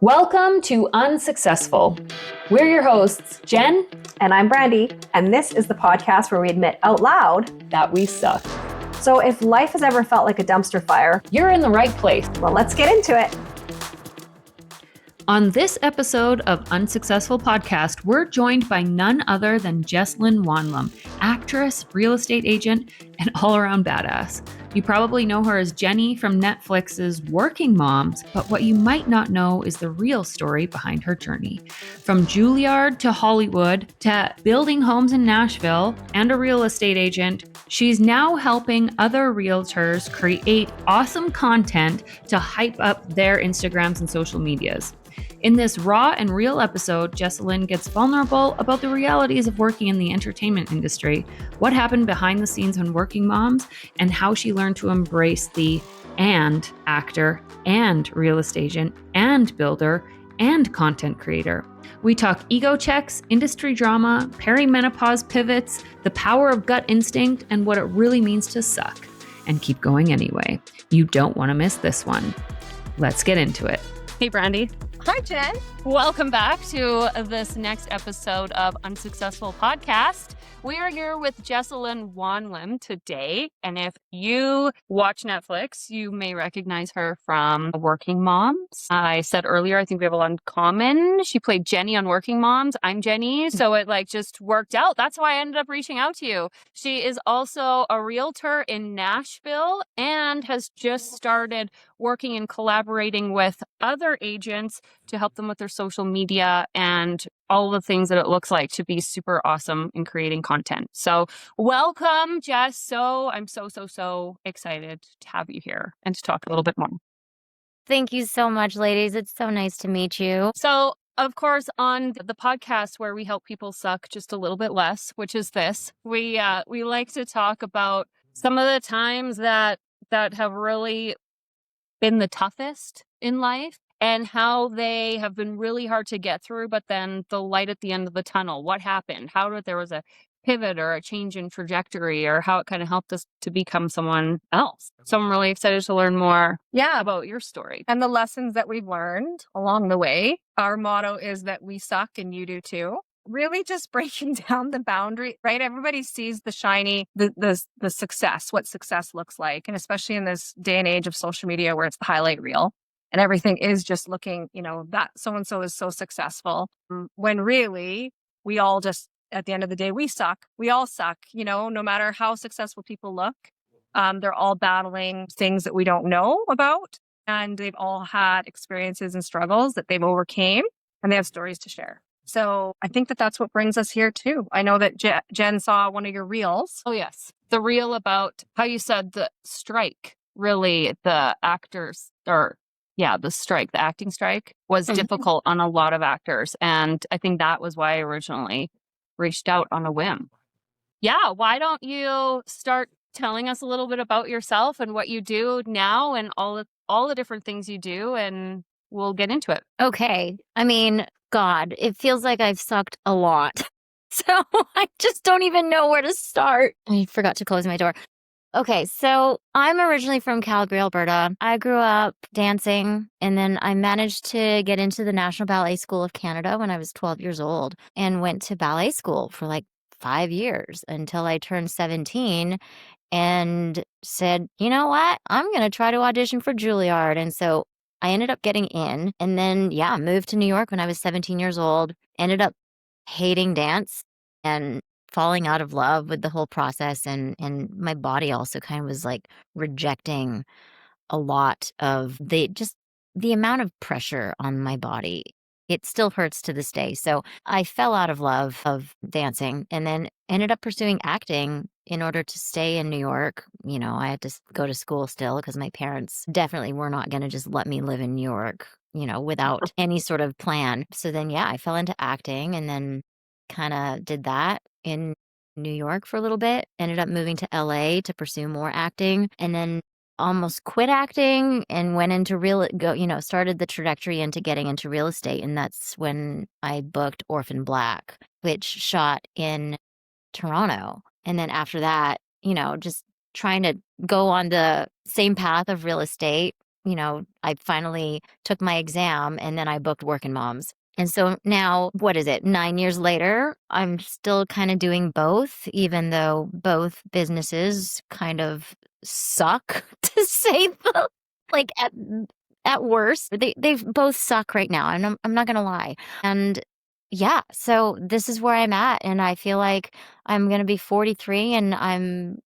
Welcome to Unsuccessful. We're your hosts, Jen And I'm Brandy, and this is the podcast where we admit out loud that we suck. So if life has ever felt like a dumpster fire, You're in the right place. well, let's get into it. On this episode of Unsuccessful Podcast, we're joined by none other than Jessalyn Wanlim, actress, real estate agent, and all-around badass. You probably know her as Jenny from Netflix's Working Moms, but what you might not know is the real story behind her journey. From Juilliard to Hollywood to building homes in Nashville and a real estate agent, she's now helping other realtors create awesome content to hype up their Instagrams and social medias. In this raw and real episode, Jessalyn gets vulnerable about the realities of working in the entertainment industry, what happened behind the scenes on Working Moms, and how she learned to embrace the and actor and real estate agent and builder and content creator. We talk ego checks, industry drama, perimenopause pivots, the power of gut instinct, and what it really means to suck and keep going anyway. You don't want to miss this one. Let's get into it. Hey, Brandy. Hi, Jen. Welcome back to this next episode of Unsuccessful Podcast. We are here with Jessalyn Wanlim today. And if you watch Netflix, you may recognize her from Working Moms. I said earlier, I think we have a lot in common. She played Jenny on Working Moms. I'm Jenny. So it just worked out. That's why I ended up reaching out to you. She is also a realtor in Nashville and has just started working and collaborating with other agents to help them with their social media and all the things that it looks like to be super awesome in creating content. So welcome, Jess. I'm so excited to have you here and to talk a little bit more. Thank you so much, ladies. It's so nice to meet you. So, of course, on the podcast where we help people suck just a little bit less, which is this, we like to talk about some of the times that have really been the toughest in life and how they have been really hard to get through, but then the light at the end of the tunnel. What happened? There was a pivot or a change in trajectory, or how it kind of helped us to become someone else. So I'm really excited to learn more about your story. And the lessons that we've learned along the way. Our motto is that we suck and you do too. Really just breaking down the boundary, right? Everybody sees the shiny, the success, what success looks like. And especially in this day and age of social media where it's the highlight reel and everything is just looking, that so-and-so is so successful. When really we all just, at the end of the day, we suck. We all suck, no matter how successful people look. They're all battling things that we don't know about. And they've all had experiences and struggles that they've overcame and they have stories to share. So I think that that's what brings us here too. I know that Jen saw one of your reels. Oh, yes. The reel about how you said the strike, really the actors the strike, the acting strike was difficult on a lot of actors. And I think that was why I originally reached out on a whim. Yeah. Why don't you start telling us a little bit about yourself and what you do now and all the different things you do, and we'll get into it. Okay. I mean, God, it feels like I've sucked a lot. So I just don't even know where to start. I forgot to close my door. Okay, so I'm originally from Calgary, Alberta. I grew up dancing, and then I managed to get into the National Ballet School of Canada when I was 12 years old and went to ballet school for 5 years until I turned 17 and said, you know what? I'm going to try to audition for Juilliard. And so I ended up getting in and then, moved to New York when I was 17 years old, ended up hating dance and falling out of love with the whole process. And my body also kind of was rejecting a lot of the amount of pressure on my body. It still hurts to this day. So I fell out of love of dancing and then ended up pursuing acting in order to stay in New York. I had to go to school still because my parents definitely were not going to just let me live in New York, without any sort of plan. So then, I fell into acting and then kind of did that in New York for a little bit, ended up moving to LA to pursue more acting, and then almost quit acting and went into started the trajectory into getting into real estate. And that's when I booked Orphan Black, which shot in Toronto. And then after that, just trying to go on the same path of real estate, I finally took my exam and then I booked Workin Moms. And so now, what is it? 9 years later, I'm still kind of doing both, even though both businesses kind of suck to say the like at worst. They both suck right now. And I'm not gonna lie. And yeah, so this is where I'm at. And I feel like I'm gonna be 43 and I'm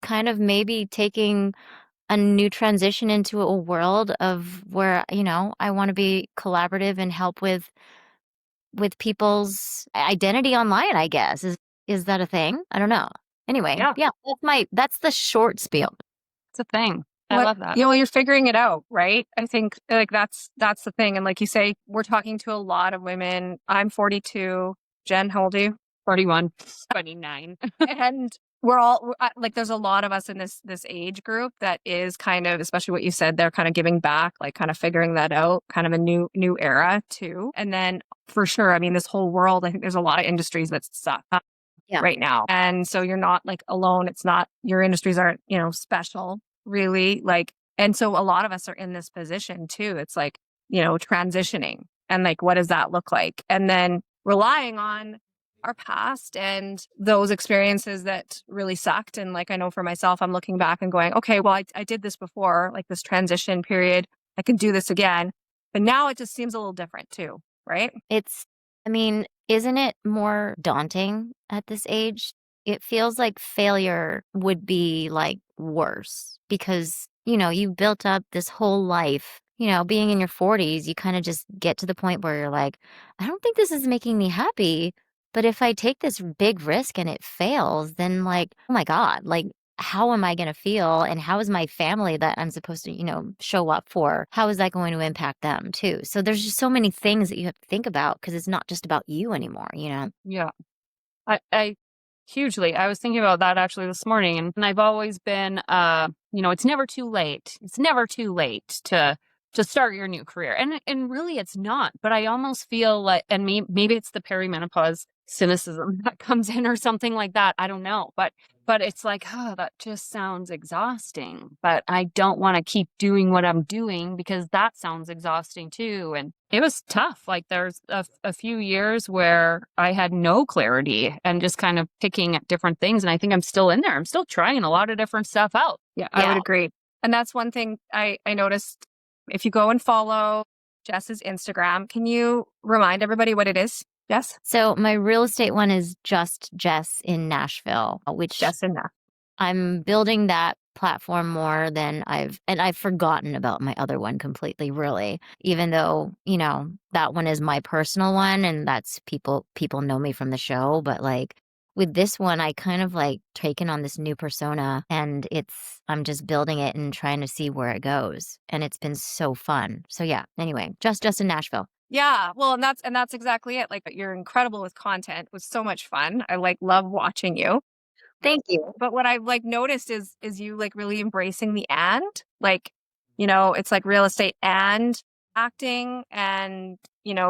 kind of maybe taking a new transition into a world of where, I want to be collaborative and help with people's identity online, I guess. Is that a thing? I don't know. Anyway, Yeah, yeah, that's the short spiel. It's a thing. I love that. You're figuring it out, right? I think like that's the thing. And like you say, we're talking to a lot of women. I'm 42. Jen, how old are you? 41, 29. And we're all like, there's a lot of us in this age group that is kind of, especially what you said, they're kind of giving back, like kind of figuring that out, kind of a new era too. And then for sure, I mean, this whole world, I think there's a lot of industries that suck Yeah. right now. And so you're not like alone. It's not, your industries aren't, special really. Like, and so a lot of us are in this position too. It's like, transitioning, and like, what does that look like? And then relying on our past and those experiences that really sucked. And like, I know for myself, I'm looking back and going, okay, well, I did this before, like this transition period. I can do this again. But now it just seems a little different too, right? Isn't it more daunting at this age? It feels like failure would be like worse because, you built up this whole life. Being in your 40s, you kind of just get to the point where you're like, I don't think this is making me happy. But if I take this big risk and it fails, then like, oh my God, like, how am I going to feel? And how is my family that I'm supposed to, show up for? How is that going to impact them too? So there's just so many things that you have to think about because it's not just about you anymore, Yeah. I hugely. I was thinking about that actually this morning, and I've always been, it's never too late. It's never too late to start your new career, and really it's not. But I almost feel like, and maybe it's the perimenopause cynicism that comes in or something like that. I don't know, but it's like, oh, that just sounds exhausting. But I don't want to keep doing what I'm doing because that sounds exhausting too. And it was tough. Like there's a few years where I had no clarity and just kind of picking at different things. And I think I'm still in there. I'm still trying a lot of different stuff out. Yeah, I would agree. And that's one thing I noticed. If you go and follow Jess's Instagram, can you remind everybody what it is, Jess? So my real estate one is just Jess in Nashville, which Jess in Nashville. I'm building that platform more than I've forgotten about my other one completely, really, even though, that one is my personal one and that's people know me from the show. But like with this one, I kind of like taken on this new persona and I'm just building it and trying to see where it goes. And it's been so fun. So yeah, anyway, just in Nashville. Yeah, well, and that's exactly it. Like you're incredible with content. It was so much fun. I like love watching you. Thank you. But what I've like noticed is you like really embracing the and, like, it's like real estate and acting and,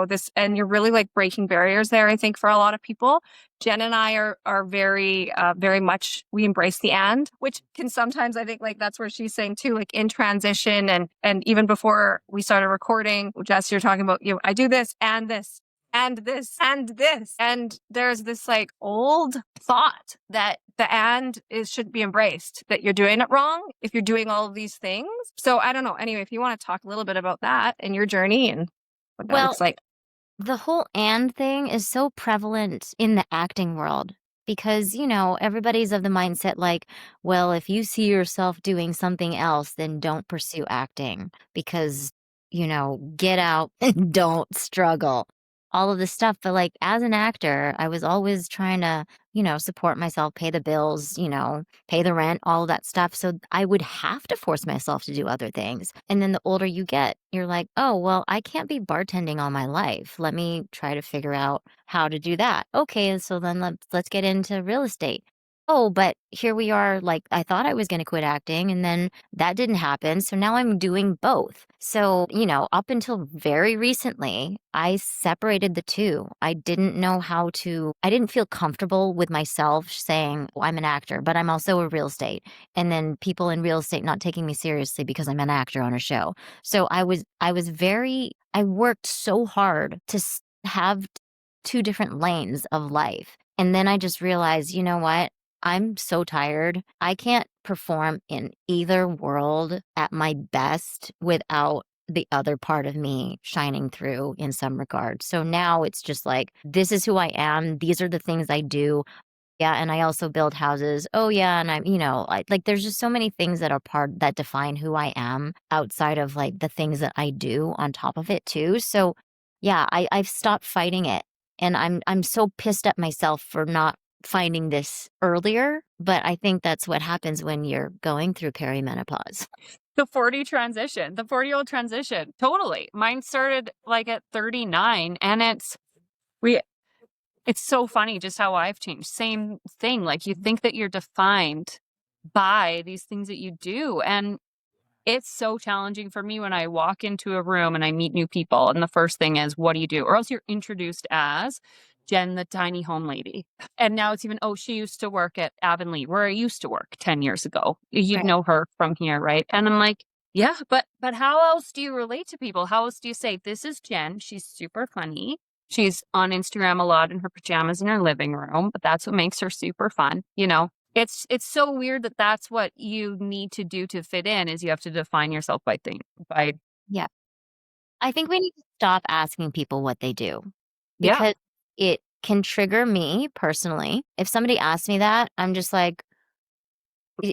this, and you're really like breaking barriers there, I think, for a lot of people. Jen and I are very, very much, we embrace the and, which can sometimes, I think like that's where she's saying too, like in transition and even before we started recording, Jess, you're talking about, I do this and this. And this and this. And there's this like old thought that the and should be embraced, that you're doing it wrong if you're doing all of these things. So I don't know. Anyway, if you want to talk a little bit about that and your journey and what that looks like. The whole and thing is so prevalent in the acting world because, everybody's of the mindset like, well, if you see yourself doing something else, then don't pursue acting because, get out and don't struggle. All of this stuff. But like as an actor, I was always trying to, support myself, pay the bills, pay the rent, all of that stuff. So I would have to force myself to do other things. And then the older you get, you're like, oh, well, I can't be bartending all my life. Let me try to figure out how to do that. Okay, so then let's get into real estate. oh, but here we are. Like, I thought I was going to quit acting and then that didn't happen. So now I'm doing both. So, up until very recently, I separated the two. I didn't know I didn't feel comfortable with myself saying, well, I'm an actor, but I'm also a real estate. And then people in real estate not taking me seriously because I'm an actor on a show. So I worked so hard to have two different lanes of life. And then I just realized, you know what? I'm so tired. I can't perform in either world at my best without the other part of me shining through in some regard. So now it's just like, this is who I am. These are the things I do. Yeah. And I also build houses. Oh, yeah. And like there's just so many things that define who I am outside of like the things that I do on top of it too. So yeah, I've stopped fighting it. And I'm so pissed at myself for not finding this earlier, but I think that's what happens when you're going through perimenopause. The 40-year-old transition. Totally. Mine started like at 39 and it's so funny just how I've changed. Same thing. Like you think that you're defined by these things that you do. And it's so challenging for me when I walk into a room and I meet new people. And the first thing is, what do you do? Or else you're introduced as Jen, the tiny home lady. And now it's even, she used to work at Avonlea, where I used to work 10 years ago. You'd Right. know her from here, right? And I'm like, yeah, but how else do you relate to people? How else do you say, this is Jen. She's super funny. She's on Instagram a lot in her pajamas in her living room, but that's what makes her super fun. It's so weird that that's what you need to do to fit in is you have to define yourself by Yeah. I think we need to stop asking people what they do yeah. because it can trigger me personally. If somebody asks me that, I'm just like,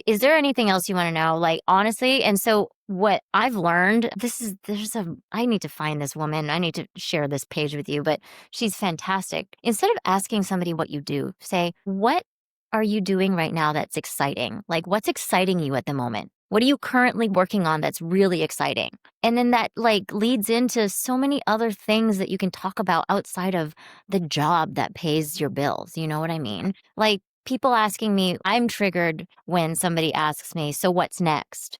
is there anything else you want to know? Like, honestly. And so what I've learned, I need to find this woman. I need to share this page with you, but she's fantastic. Instead of asking somebody what you do, say, what are you doing right now that's exciting? Like, what's exciting you at the moment? What are you currently working on that's really exciting? And then that like leads into so many other things that you can talk about outside of the job that pays your bills. You know what I mean? Like, people asking me, I'm triggered when somebody asks me, so what's next?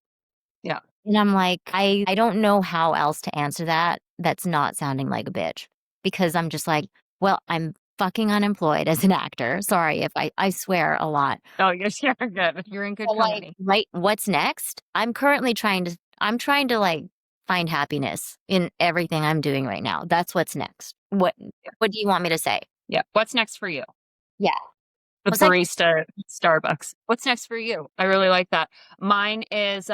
Yeah. And I'm like, I don't know how else to answer that. That's not sounding like a bitch because I'm just like, well, I'm fucking unemployed as an actor. Sorry if I swear a lot. Oh, yes, you're good. You're in good But company. right, what's next? I'm trying to like find happiness in everything I'm doing right now. That's what's next. What do you want me to say? Yeah. What's next for you? Yeah. The Was that- barista at Starbucks. What's next for you? I really like that. Mine is,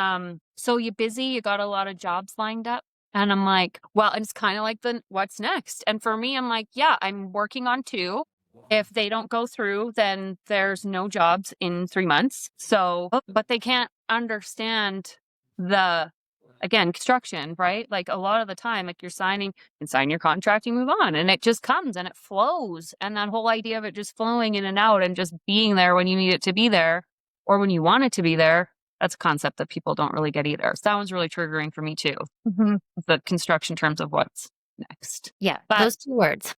so you busy, you got a lot of jobs lined up. And I'm like, well, and it's kind of like what's next? And for me, I'm like, yeah, I'm working on 2. If they don't go through, then there's no jobs in 3 months. So, but they can't understand again, construction, right? Like a lot of the time, like you sign your contract, you move on and it just comes and it flows. And that whole idea of it just flowing in and out and just being there when you need it to be there or when you want it to be there, that's a concept that people don't really get either. So that one's really triggering for me too. Mm-hmm. The construction terms of what's next. Yeah, But those 2 words.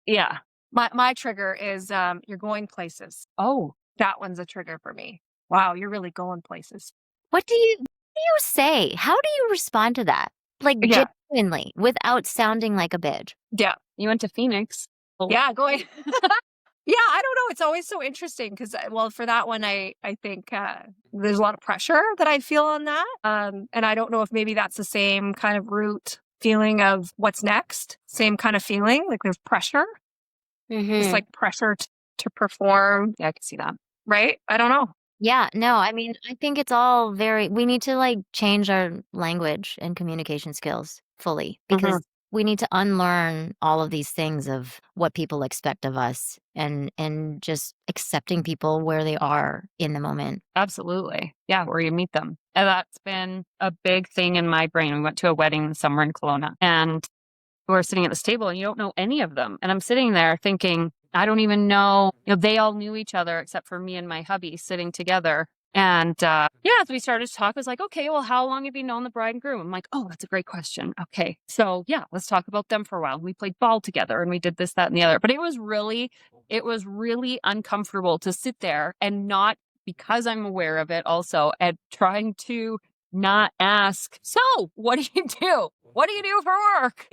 yeah, my trigger is you're going places. Oh, that one's a trigger for me. Wow, you're really going places. What do you say? How do you respond to that? Like genuinely, without sounding like a bitch. Yeah. You went to Phoenix. Yeah, going. Yeah, I don't know. It's always so interesting because, well, for that one, I think there's a lot of pressure that I feel on that. And I don't know if maybe that's the same kind of root feeling of what's next. Same kind of feeling, like there's pressure. Mm-hmm. It's like pressure to perform. Yeah, I can see that. Right? I don't know. Yeah, no, I mean, I think it's all we need to like change our language and communication skills fully because we need to unlearn all of these things of what people expect of us and just accepting people where they are in the moment. Absolutely. Yeah, where you meet them. And that's been a big thing in my brain. We went to a wedding this summer in Kelowna and we were sitting at this table and you don't know any of them. And I'm sitting there thinking, I don't even know, they all knew each other except for me and my hubby sitting together. And as we started to talk, I was like, okay, well, how long have you known the bride and groom? I'm like, oh, that's a great question. Okay. So yeah, let's talk about them for a while. We played ball together and we did this, that, and the other. But it was really uncomfortable to sit there and not, because I'm aware of it also, and trying to not ask, so what do you do? What do you do for work?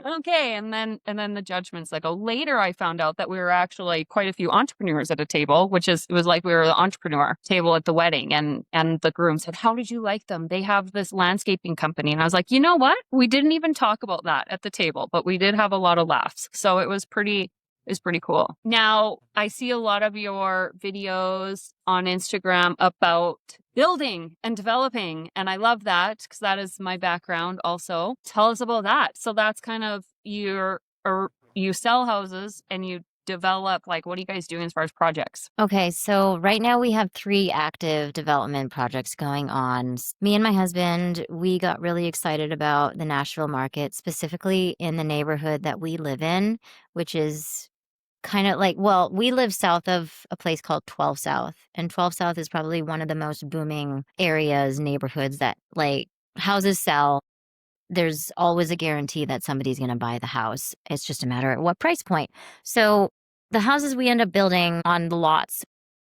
Okay. And then the judgments that go. Later, I found out that we were actually quite a few entrepreneurs at a table, it was like we were the entrepreneur table at the wedding. And the groom said, how did you like them? They have this landscaping company. And I was like, you know what? We didn't even talk about that at the table, but we did have a lot of laughs. So it was pretty cool. Now, I see a lot of your videos on Instagram about building and developing. And I love that because that is my background also. Tell us about that. So that's kind of you sell houses and you develop, like, what are you guys doing as far as projects? Okay, so right now we have 3 active development projects going on. Me and my husband, we got really excited about the Nashville market, specifically in the neighborhood that we live in, which is kind of like, well, we live south of a place called 12 South, and 12 South is probably one of the most booming areas, neighborhoods that like houses sell. There's always a guarantee that somebody's going to buy the house. It's just a matter of what price point. So the houses we end up building on the lots,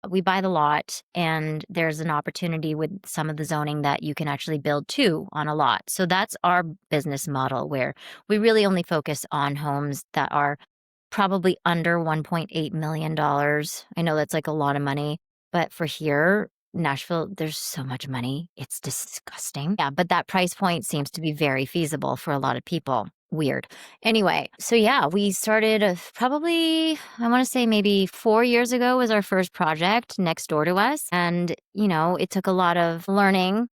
we buy the lot, and there's an opportunity with some of the zoning that you can actually build 2 on a lot. So that's our business model, where we really only focus on homes that are probably under $1.8 million. I know that's like a lot of money, but for here, Nashville, there's so much money. It's disgusting. Yeah, but that price point seems to be very feasible for a lot of people. Weird. Anyway, so yeah, we started probably, I want to say maybe 4 years ago was our first project next door to us. And, it took a lot of learning,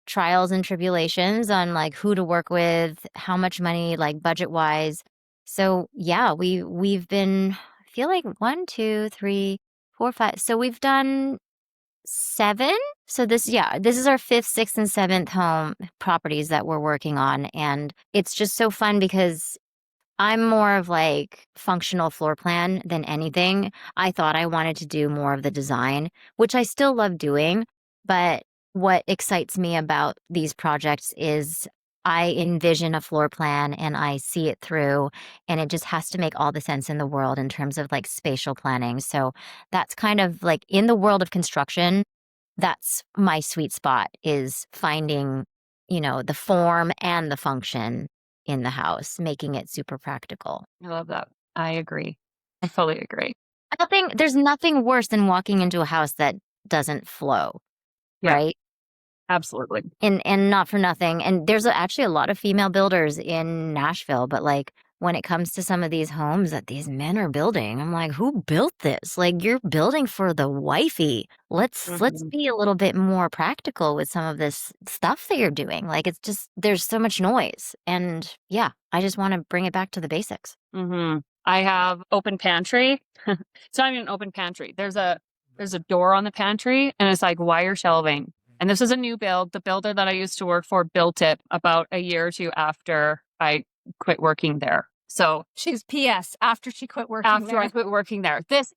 trials and tribulations on like who to work with, how much money, like budget wise. So yeah, we've been, I feel like 1, 2, 3, 4, 5. So we've done 7. So this is our 5th, 6th, and 7th home properties that we're working on. And it's just so fun because I'm more of like functional floor plan than anything. I thought I wanted to do more of the design, which I still love doing. But what excites me about these projects is I envision a floor plan and I see it through, and it just has to make all the sense in the world in terms of like spatial planning. So that's kind of like in the world of construction, that's my sweet spot, is finding, the form and the function in the house, making it super practical. I love that. I agree. I fully agree. There's nothing worse than walking into a house that doesn't flow, Yeah. right? Absolutely. And not for nothing. And there's actually a lot of female builders in Nashville, but like when it comes to some of these homes that these men are building, I'm like, who built this? Like, you're building for the wifey. Let's be a little bit more practical with some of this stuff that you're doing. Like, it's just, there's so much noise. And yeah, I just want to bring it back to the basics. I have open pantry. It's not even an open pantry. There's a door on the pantry and it's like wire shelving. And this is a new build. The builder that I used to work for built it about a year or 2 after I quit working there. So she's PS after she quit working after I quit working there. This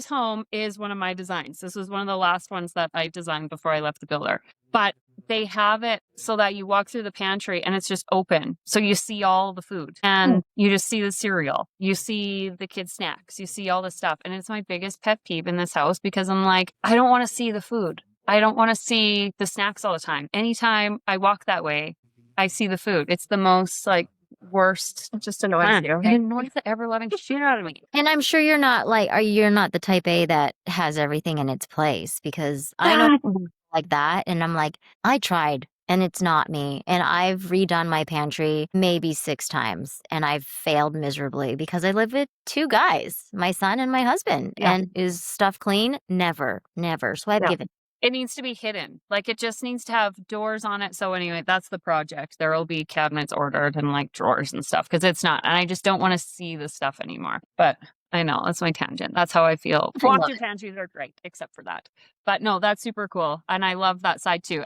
home is one of my designs. This was one of the last ones that I designed before I left the builder. But they have it so that you walk through the pantry and it's just open. So you see all the food and you just see the cereal. You see the kids' snacks. You see all the stuff. And it's my biggest pet peeve in this house because I'm like, I don't want to see the food. I don't want to see the snacks all the time. Anytime I walk that way, I see the food. It's the most like worst. It just annoys you. It annoys the ever-loving shit out of me. And I'm sure you're not like, you're not the type A that has everything in its place, because I know people like that. And I'm like, I tried and it's not me. And I've redone my pantry maybe 6 times and I've failed miserably because I live with 2 guys, my son and my husband. Yeah. And is stuff clean? Never. So I've given. It needs to be hidden. Like, it just needs to have doors on it. So anyway, that's the project. There will be cabinets ordered and like drawers and stuff because it's not. And I just don't want to see the stuff anymore. But I know that's my tangent. That's how I feel. Walk-through pantries are great, except for that. But no, that's super cool. And I love that side too.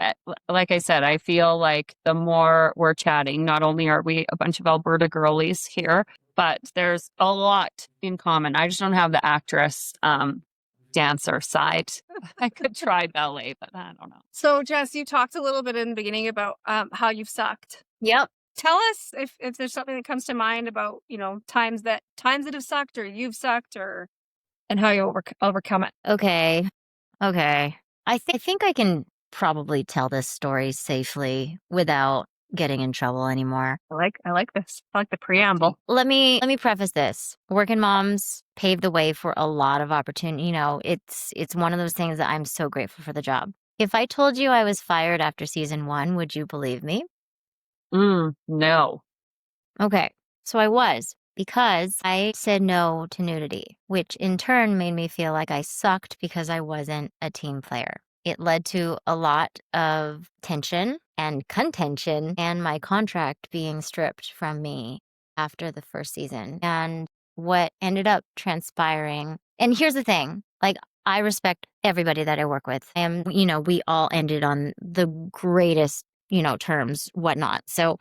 Like I said, I feel like the more we're chatting, not only are we a bunch of Alberta girlies here, but there's a lot in common. I just don't have the actress dancer side. I could try ballet, but I don't know. So Jess, you talked a little bit in the beginning about how you've sucked. Yep. Tell us if there's something that comes to mind about, times that have sucked or you've sucked and how you overcome it. Okay. I think I can probably tell this story safely without getting in trouble anymore. I like this. I like the preamble. Let me preface this. Workin Moms paved the way for a lot of opportunity. It's one of those things that I'm so grateful for the job. If I told you I was fired after season 1, would you believe me? No. Okay. So I was, because I said no to nudity, which in turn made me feel like I sucked because I wasn't a team player. It led to a lot of tension and contention and my contract being stripped from me after the first season. And what ended up transpiring, and here's the thing, I respect everybody that I work with. And, we all ended on the greatest, terms, whatnot. So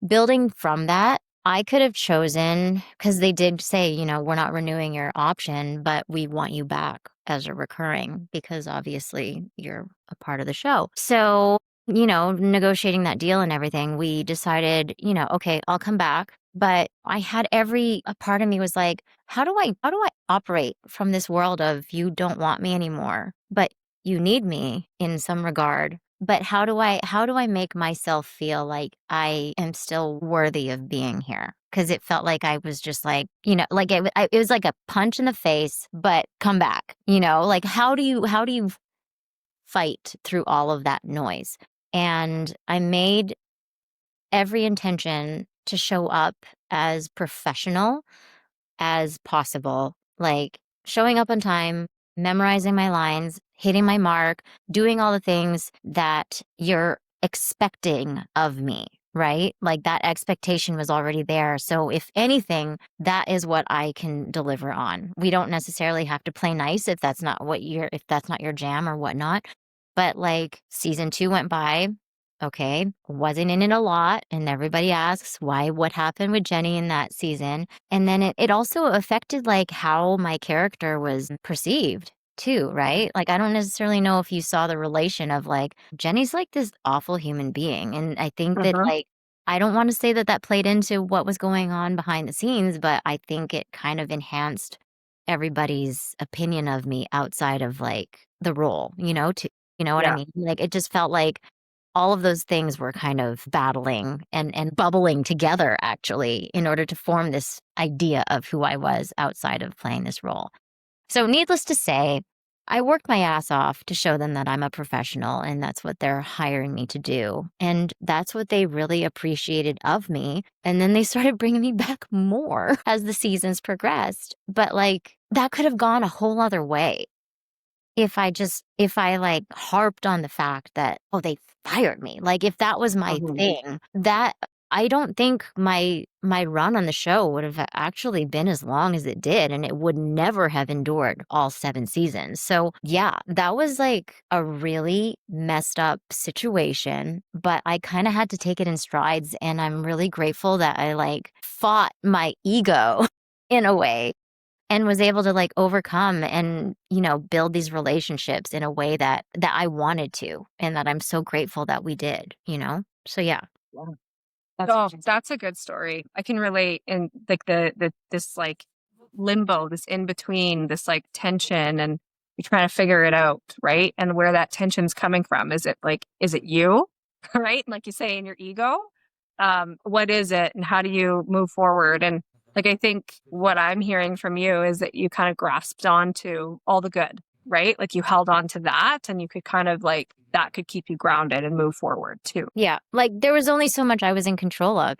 building from that, I could have chosen, because they did say, we're not renewing your option, but we want you back as a recurring because obviously you're a part of the show. So, negotiating that deal and everything, we decided, okay, I'll come back. But I had a part of me was like, how do I operate from this world of you don't want me anymore, but you need me in some regard? But how do I make myself feel like I am still worthy of being here? Because it felt like I was just like, it was like a punch in the face, but come back, like how do you fight through all of that noise? And I made every intention to show up as professional as possible, like showing up on time, memorizing my lines, hitting my mark, doing all the things that you're expecting of me, right? Like that expectation was already there. So if anything, that is what I can deliver on. We don't necessarily have to play nice if that's not your jam or whatnot. But like season 2 went by. Okay, wasn't in it a lot. And everybody asks what happened with Jenny in that season. And then it also affected like how my character was perceived too, right? Like, I don't necessarily know if you saw the relation of like, Jenny's like this awful human being. And I think that like, I don't want to say that played into what was going on behind the scenes, but I think it kind of enhanced everybody's opinion of me outside of like the role, what I mean? Like, it just felt like all of those things were kind of battling and bubbling together, actually, in order to form this idea of who I was outside of playing this role. So needless to say, I worked my ass off to show them that I'm a professional and that's what they're hiring me to do. And that's what they really appreciated of me. And then they started bringing me back more as the seasons progressed. But like, that could have gone a whole other way if I like harped on the fact that, oh, they fired me. Like if that was my thing, that I don't think my run on the show would have actually been as long as it did, and it would never have endured all 7 seasons. So yeah, that was like a really messed up situation, but I kind of had to take it in strides, and I'm really grateful that I like fought my ego in a way and was able to like overcome and, build these relationships in a way that I wanted to, and that I'm so grateful that we did, So yeah. That's a good story. I can relate in like this like limbo, this in between, this like tension, and you're trying to figure it out, right? And where that tension's coming from. Is it you? Right? Like you say, in your ego. What is it, and how do you move forward? And like, I think what I'm hearing from you is that you kind of grasped onto all the good, right? Like you held on to that, and you could kind of like, that could keep you grounded and move forward too. Yeah. Like there was only so much I was in control of,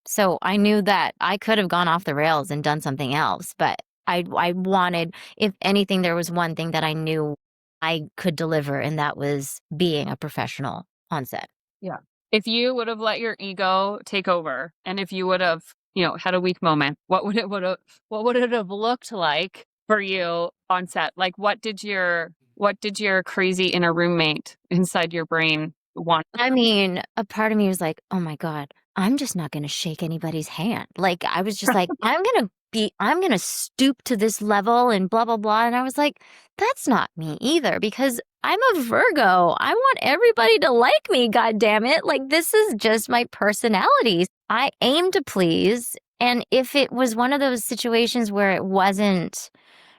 So I knew that I could have gone off the rails and done something else, but I wanted, if anything, there was one thing that I knew I could deliver, and that was being a professional on set. Yeah. If you would have let your ego take over, and if you would have, had a weak moment, what would it have looked like for you on set? Like, what did your crazy inner roommate inside your brain want? I mean, a part of me was like, oh my God, I'm just not going to shake anybody's hand. Like, I was just like, I'm going to stoop to this level and blah, blah, blah. And I was like, that's not me either, because I'm a Virgo. I want everybody to like me, God damn it. Like, this is just my personality. I aim to please. And if it was one of those situations where it wasn't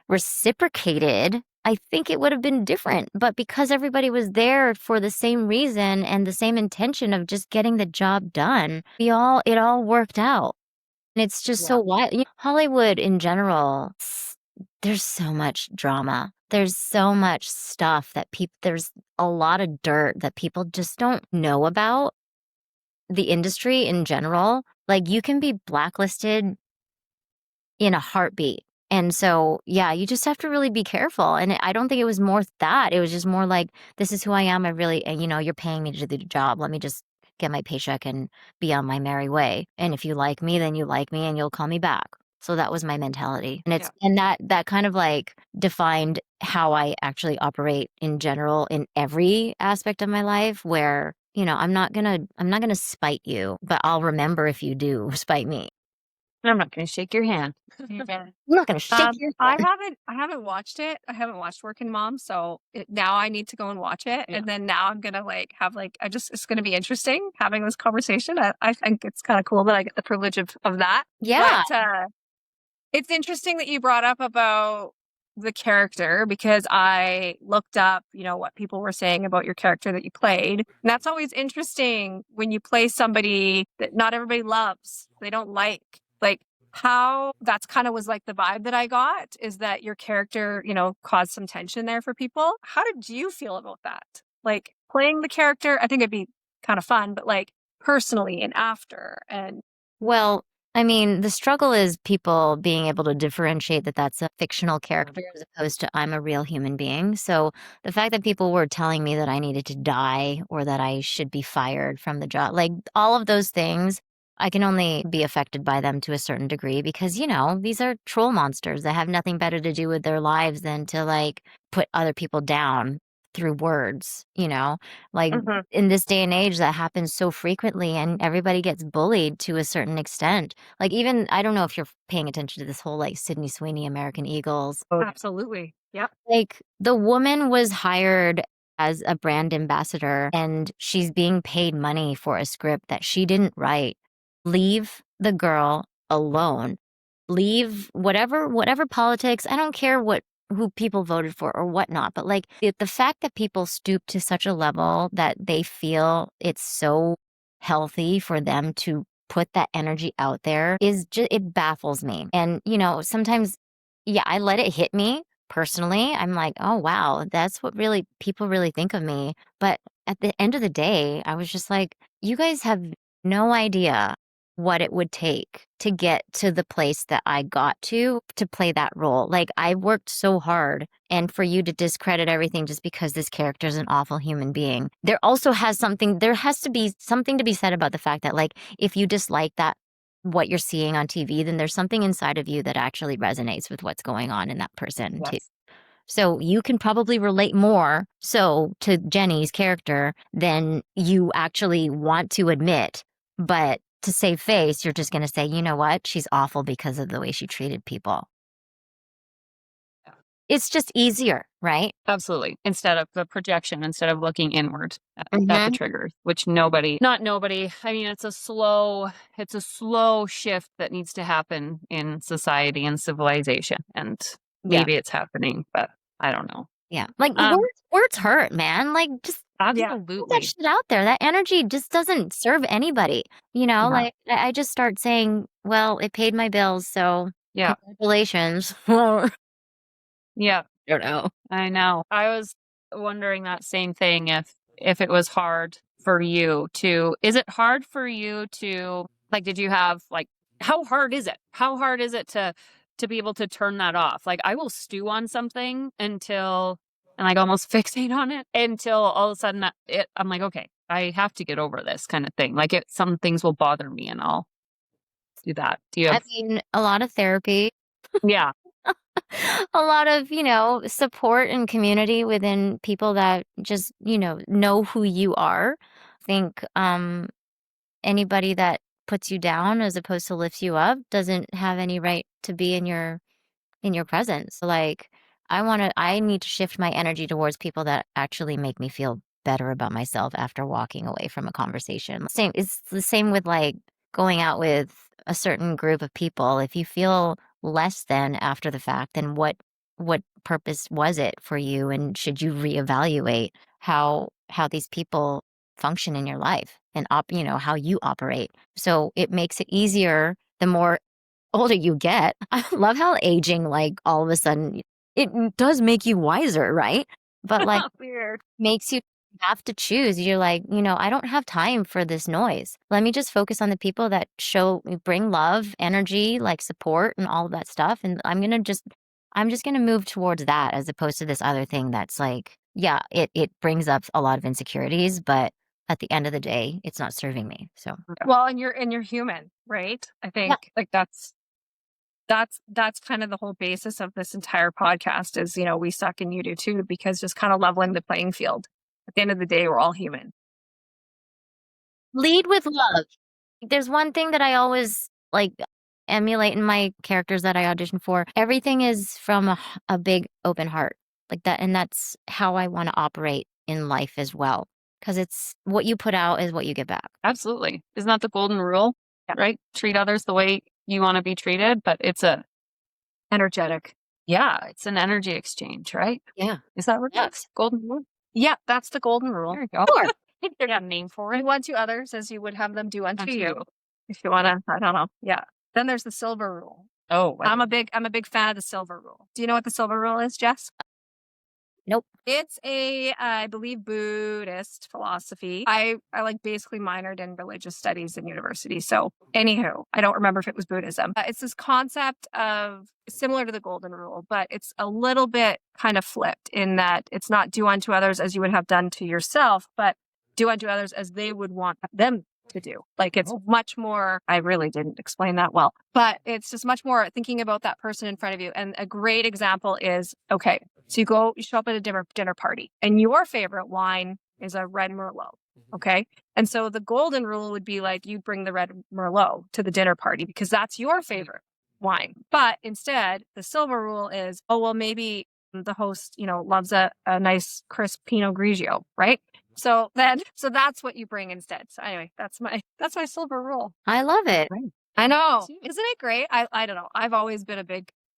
reciprocated, I think it would have been different. But because everybody was there for the same reason and the same intention of just getting the job done, it all worked out. And it's just so wild. Hollywood in general, there's so much drama. There's so much stuff that there's a lot of dirt that people just don't know about the industry in general. Like, you can be blacklisted in a heartbeat. And so, yeah, you just have to really be careful. And I don't think it was more that. It was just more like, this is who I am. You're paying me to do the job. Let me just get my paycheck and be on my merry way. And if you like me, then you like me and you'll call me back. So that was my mentality. And that kind of like defined how I actually operate in general in every aspect of my life, where, I'm not gonna spite you, but I'll remember if you do spite me. I'm not going to shake your hand. I'm not gonna shake your hand. I haven't watched it. I haven't watched Workin Moms, so now I need to go and watch it. Yeah. And then now I'm gonna it's gonna be interesting having this conversation. I think it's kind of cool that I get the privilege of that. Yeah. But it's interesting that you brought up about the character, because I looked up, what people were saying about your character that you played. And that's always interesting when you play somebody that not everybody loves, they don't like how that's kind of was like the vibe that I got, is that your character, caused some tension there for people. How did you feel about that? Like, playing the character, I think it'd be kind of fun, but like personally and after. And well, I mean, the struggle is people being able to differentiate that that's a fictional character as opposed to I'm a real human being. So the fact that people were telling me that I needed to die or that I should be fired from the job, like all of those things, I can only be affected by them to a certain degree, because, these are troll monsters that have nothing better to do with their lives than to like put other people down through words, like in this day and age that happens so frequently, and everybody gets bullied to a certain extent. Like, even, I don't know if you're paying attention to this whole like Sydney Sweeney, American Eagles. Absolutely. Yep. Like, the woman was hired as a brand ambassador and she's being paid money for a script that she didn't write. Leave the girl alone. Leave whatever politics. I don't care who people voted for or whatnot, but like the fact that people stoop to such a level that they feel it's so healthy for them to put that energy out there it baffles me. And, sometimes, I let it hit me personally. I'm like, oh, wow, that's what people really think of me. But at the end of the day, I was just like, you guys have no idea what it would take to get to the place that I got to play that role. Like, I worked so hard, and for you to discredit everything just because this character is an awful human being. There has to be something to be said about the fact that, like, if you dislike what you're seeing on TV, then there's something inside of you that actually resonates with what's going on in that person too. So you can probably relate more to Jenny's character than you actually want to admit. But to save face, you're just going to say, you know what? She's awful because of the way she treated people. Yeah. It's just easier, right? Absolutely. Instead of looking inward at the triggers, which not nobody. I mean, it's a slow shift that needs to happen in society and civilization. And maybe it's happening, but I don't know. Yeah. Like, words hurt, man. Like, just absolutely put that shit out there. That energy just doesn't serve anybody. Like, I just start saying, well, it paid my bills, so congratulations. Yeah. I don't know. I know. I was wondering that same thing, if it was hard for you is it hard for you to, like, did you have, like, how hard is it? How hard is it to be able to turn that off? Like, I will stew on something and like almost fixate on it until all of a sudden I'm like, okay, I have to get over this kind of thing. Like, some things will bother me and I'll do that. Do you have... I mean, a lot of therapy. Yeah. A lot of, support and community within people that just, know who you are. I think anybody that puts you down as opposed to lifts you up doesn't have any right to be in your presence. Like, I need to shift my energy towards people that actually make me feel better about myself after walking away from a conversation. It's the same with like going out with a certain group of people. If you feel less than after the fact, then what purpose was it for you? And should you reevaluate how these people function in your life and how you operate? So it makes it easier the more older you get. I love how aging, like all of a sudden, it does make you wiser, right? But like Weird. makes you have to choose. You're like, I don't have time for this noise. Let me just focus on the people that bring love, energy, like support and all of that stuff. And I'm just gonna move towards that as opposed to this other thing that's like, yeah, it brings up a lot of insecurities, but at the end of the day, it's not serving me. So Well, and you're human, right? I think like that's kind of the whole basis of this entire podcast is, we suck and you do too, because just kind of leveling the playing field. At the end of the day, we're all human. lead with love. There's one thing that I always like emulate in my characters that I audition for. Everything is from a big open heart like that. And that's how I want to operate in life as well. Because it's what you put out is what you get back. Absolutely. Isn't that the golden rule? Yeah. Right? Treat others the way you want to be treated, but it's Energetic. it's an energy exchange, right? Yeah. Is that what Yes. that's golden rule? Yeah, that's the golden rule. There you go. Sure. There's a name for Do it. unto others as you would have them do unto Unto you. you. If you want to, I don't know. Yeah. Then there's the silver rule. Oh, I'm a big fan of the silver rule. Do you know what the silver rule is, Jess? Nope. It's I believe, Buddhist philosophy. I like basically minored in religious studies in university. So anywho, I don't remember if it was Buddhism. It's this concept of similar to the golden rule, but it's a little bit kind of flipped in that it's not do unto others as you would have done to yourself, but do unto others as they would want them to do. Like it's much more, I really didn't explain that well, but it's just much more thinking about that person in front of you. And a great example is, okay, so you show up at a dinner party and your favorite wine is a red Merlot. Okay. And so the golden rule would be like, you bring the red Merlot to the dinner party because that's your favorite wine. But instead the silver rule is, oh, well, maybe the host, loves a nice crisp Pinot Grigio, right? So that's what you bring instead. So anyway, that's my silver rule. I love it. Right. I know. Isn't it great? I don't know. I've always been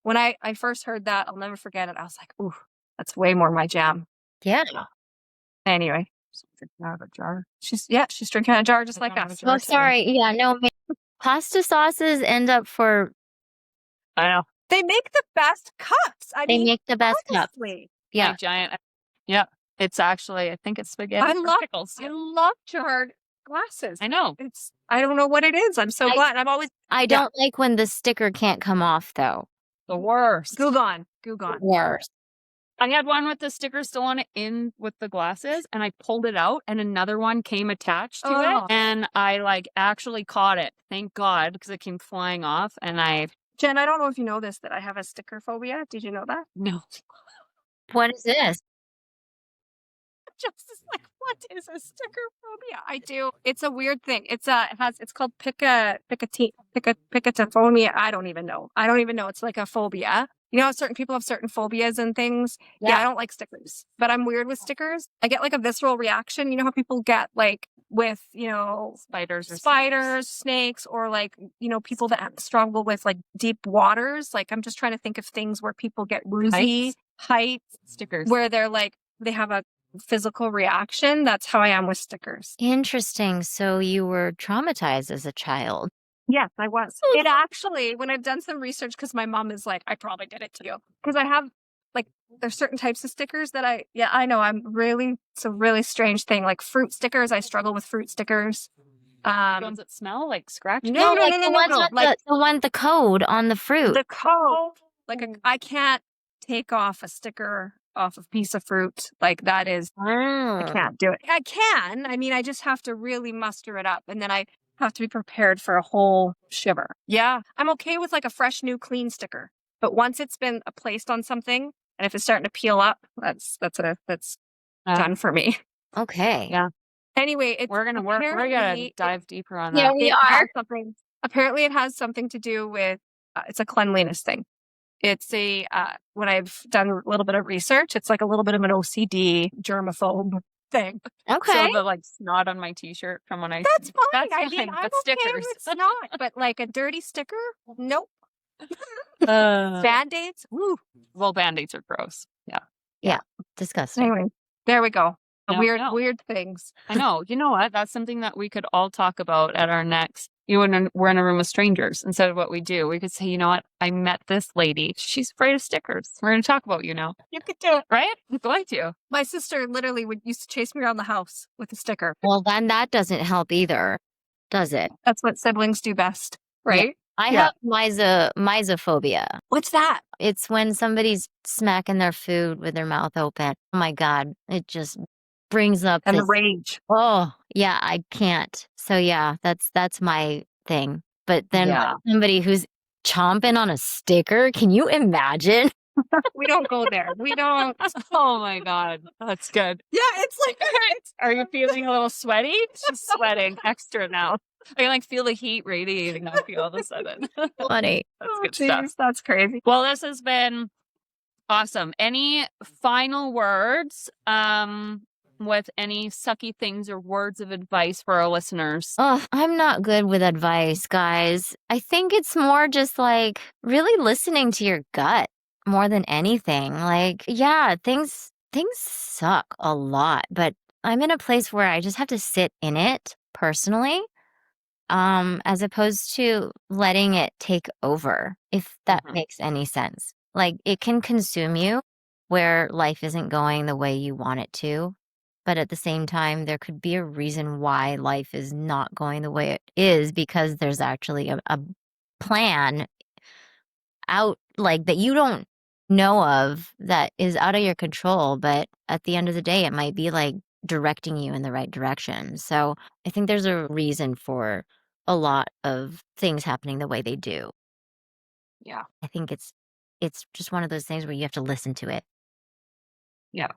when I first heard that, I'll never forget it. I was like, ooh, that's way more my jam. Yeah. Anyway. She's drinking out of a jar. She's drinking out of a jar just like us. Oh, sorry. Yeah, no. Pasta sauces end up for. I know. They make the best cups. They make the best cups. honestly. Yeah. Like giant. Yeah. It's actually, I think it's spaghetti. I or love pickles. I love jarred glasses. I know. I don't know what it is. I'm so glad. I don't like when the sticker can't come off, though. The worst. Goo gone. Worse. I had one with the sticker still on it in with the glasses and I pulled it out and another one came attached to Oh. it and I like actually caught it. Thank God, because it came flying off and Jen, I don't know if you know this, that I have a sticker phobia. Did you know that? no. What is this? Just like, what is a sticker phobia? I do. It's a weird thing. It's called picatophobia. I don't even know. It's like a phobia. Certain people have certain phobias and things. Yeah, I don't like stickers, but I'm weird with stickers. I get like a visceral reaction. You know how people get like with, spiders, snakes, or like, people that struggle with like deep waters. Like I'm just trying to think of things where people get woozy, heights, Stickers. where they're like, they have a physical reaction. That's how I am with stickers. Interesting. So you were traumatized as a child. Yes, I was. It actually, when I've done some research, because my mom is like, I probably did it to you. Because I have, like, there's certain types of stickers that I know. It's a really strange thing. Like fruit stickers, I struggle with fruit stickers. Ones that smell like scratch. No. The code on the fruit. The code. Like, I can't take off a sticker off a piece of fruit. Like, that is, I can't do it. I can. I mean, I just have to really muster it up. And then I have to be prepared for a whole shiver. Yeah. I'm okay with like a fresh, new, clean sticker. But once it's been placed on something, and if it's starting to peel up, that's done for me. Okay. Yeah. Anyway, We're gonna dive deeper on that. Yeah, we are. Apparently, it has something to do with it's a cleanliness thing. It's when I've done a little bit of research, it's like a little bit of an OCD germaphobe thing. Okay. So the like snot on my t-shirt from when I That's fine. That's I mean, fine, I'm but okay stickers. with snot, but like a dirty sticker, nope. Uh, Band-Aids, woo. well, Band-Aids are gross. Yeah. Disgusting. Anyway, there we go. No, no. Weird things. I know. You know what? That's something that we could all talk about at our next. When we're in a room with strangers, instead of what we do, we could say, you know what? I met this lady. She's afraid of stickers. We're going to talk about you now. You could do it. Right? I'm going to. My sister literally used to chase me around the house with a sticker. Well, then that doesn't help either, does it? That's what siblings do best, right? I Yeah. have mysophobia. What's that? It's when somebody's smacking their food with their mouth open. Oh my God. It just brings up And the this, rage. oh yeah, I can't. So yeah, that's my thing. But then Yeah. somebody who's chomping on a sticker, can you imagine? We don't go there. We don't. Oh my God. That's good. Yeah, it's like Are you feeling a little sweaty? She's sweating extra now. I can like feel the heat radiating off you all of a sudden. Funny. That's oh, good stuff. geez, that's crazy. Well, this has been awesome. Any final words with any sucky things or words of advice for our listeners? Oh, I'm not good with advice, guys. I think it's more just like really listening to your gut more than anything. Like, yeah, things suck a lot, but I'm in a place where I just have to sit in it personally, as opposed to letting it take over, if that makes any sense. Like, it can consume you where life isn't going the way you want it to. But at the same time, there could be a reason why life is not going the way it is, because there's actually a plan out, like, that you don't know of, that is out of your control. But at the end of the day, it might be like directing you in the right direction. So I think there's a reason for a lot of things happening the way they do. Yeah. I think it's just one of those things where you have to listen to it. Yeah.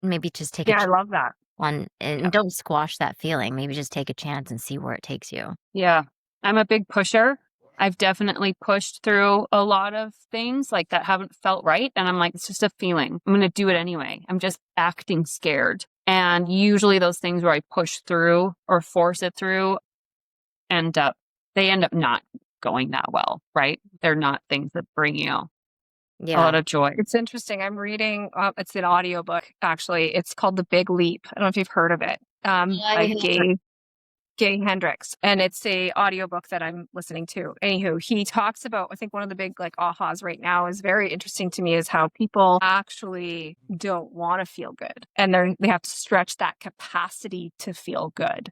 Maybe just take Yeah, a I love that. and don't squash that feeling. Maybe just take a chance and see where it takes you. Yeah. I'm a big pusher. I've definitely pushed through a lot of things like that haven't felt right. And I'm like, it's just a feeling. I'm going to do it anyway. I'm just acting scared. And usually those things where I push through or force it through they end up not going that well, right? They're not things that bring you a lot of joy. It's interesting. I'm reading, it's an audiobook, actually. It's called The Big Leap. I don't know if you've heard of it. By Gay Hendricks. And it's a audiobook that I'm listening to. Anywho, he talks about, I think one of the big like ahas right now is very interesting to me, is how people actually don't want to feel good. And they have to stretch that capacity to feel good.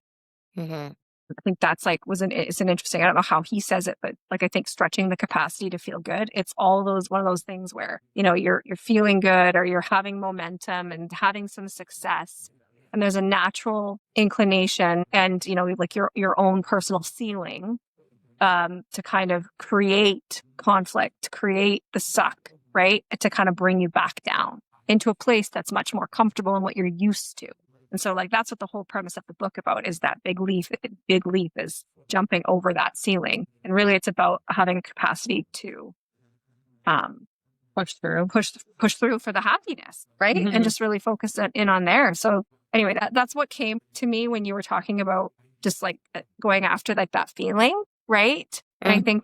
Mm-hmm. I think that's like it's an interesting, I don't know how he says it, but like I think stretching the capacity to feel good, it's all one of those things where, you know, you're feeling good or you're having momentum and having some success. And there's a natural inclination and, you know, like your own personal ceiling to kind of create conflict, create the suck, right? To kind of bring you back down into a place that's much more comfortable in what you're used to. And so like, that's what the whole premise of the book about is, that big leap is jumping over that ceiling. And really it's about having a capacity to push through for the happiness, right? Mm-hmm. And just really focus in on there. So anyway, that's what came to me when you were talking about just like going after like that feeling, right? And I think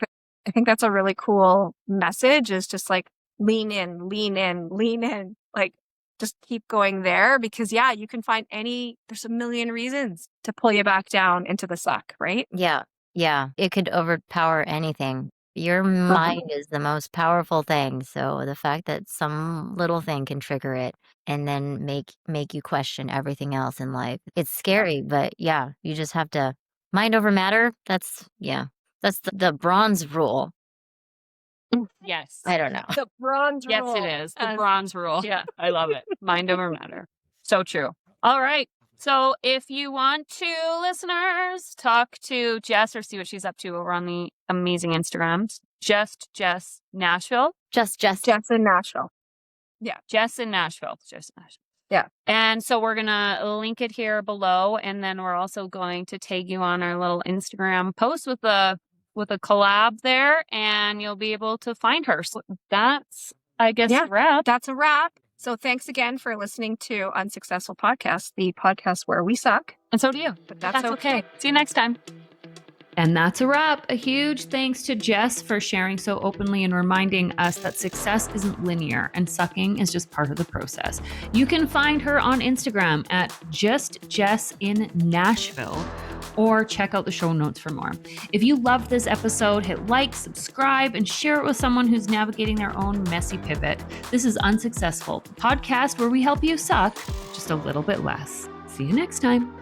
that's a really cool message, is just like lean in, like just keep going there, because yeah, you can find there's a million reasons to pull you back down into the suck, right? Yeah. It could overpower anything. Your mind is the most powerful thing. So the fact that some little thing can trigger it and then make you question everything else in life, it's scary. But yeah, you just have to mind over matter. That's the bronze rule. Yes. I don't know. The bronze rule. Yes, it is. The bronze rule. Yeah. I love it. Mind over matter. So true. All right. So if you want to, listeners, talk to Jess or see what she's up to over on the amazing Instagrams, Just Jess Nashville. Jess in Nashville. Yeah. Jess in Nashville. Yeah. And so we're going to link it here below. And then we're also going to tag you on our little Instagram post with the with a collab there, and you'll be able to find her. So that's, I guess, a wrap. That's a wrap. So thanks again for listening to Unsuccessful Podcast, the podcast where we suck. And so do you. But that's okay. See you next time. And that's a wrap. A huge thanks to Jess for sharing so openly and reminding us that success isn't linear and sucking is just part of the process. You can find her on Instagram at justjessinNashville or check out the show notes for more. If you loved this episode, hit like, subscribe, and share it with someone who's navigating their own messy pivot. This is Unsuccessful, the podcast where we help you suck just a little bit less. See you next time.